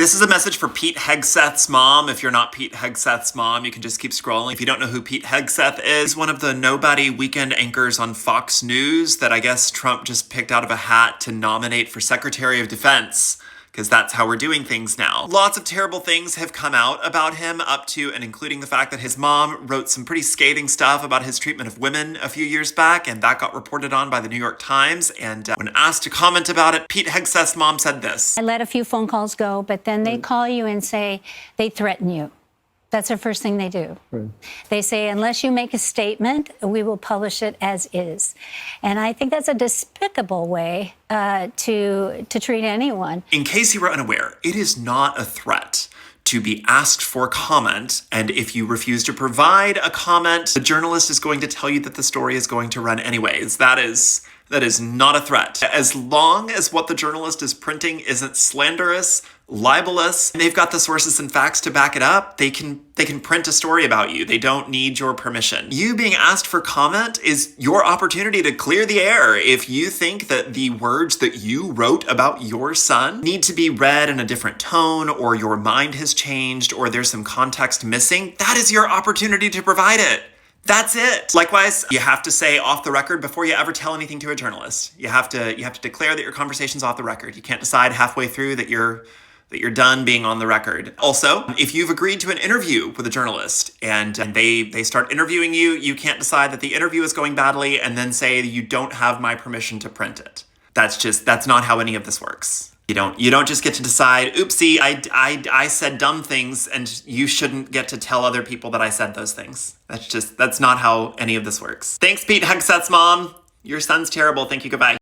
This is a message for Pete Hegseth's mom. If you're not Pete Hegseth's mom, you can just keep scrolling. If you don't know who Pete Hegseth is, one of the nobody weekend anchors on Fox News that I guess Trump just picked out of a hat to nominate for Secretary of Defense, because that's how we're doing things now. Lots of terrible things have come out about him, up to and including the fact that his mom wrote some pretty scathing stuff about his treatment of women a few years back, and that got reported on by the New York Times. And when asked to comment about it, Pete Hegseth's mom said this. I let a few phone calls go, but then they call you and say they threaten you. That's the first thing they do. Right. They say, unless you make a statement, we will publish it as is. And I think that's a despicable way to treat anyone. In case you were unaware, it is not a threat to be asked for comment, and if you refuse to provide a comment, the journalist is going to tell you that the story is going to run anyways. That is not a threat. As long as what the journalist is printing isn't slanderous, libelous, and they've got the sources and facts to back it up, they can print a story about you. They don't need your permission. You being asked for comment is your opportunity to clear the air. If you think that the words that you wrote about your son need to be read in a different tone, or your mind has changed, or there's some context missing, that is your opportunity to provide it. That's it. Likewise, you have to say off the record before you ever tell anything to a journalist. You have to declare that your conversation's off the record. You can't decide halfway through that you're done being on the record. Also, if you've agreed to an interview with a journalist and they start interviewing you, you can't decide that the interview is going badly and then say you don't have my permission to print it. That's not how any of this works. You don't just get to decide, oopsie, I said dumb things and you shouldn't get to tell other people that I said those things. That's not how any of this works. Thanks, Pete Hegseth's mom. Your son's terrible. Thank you. Goodbye.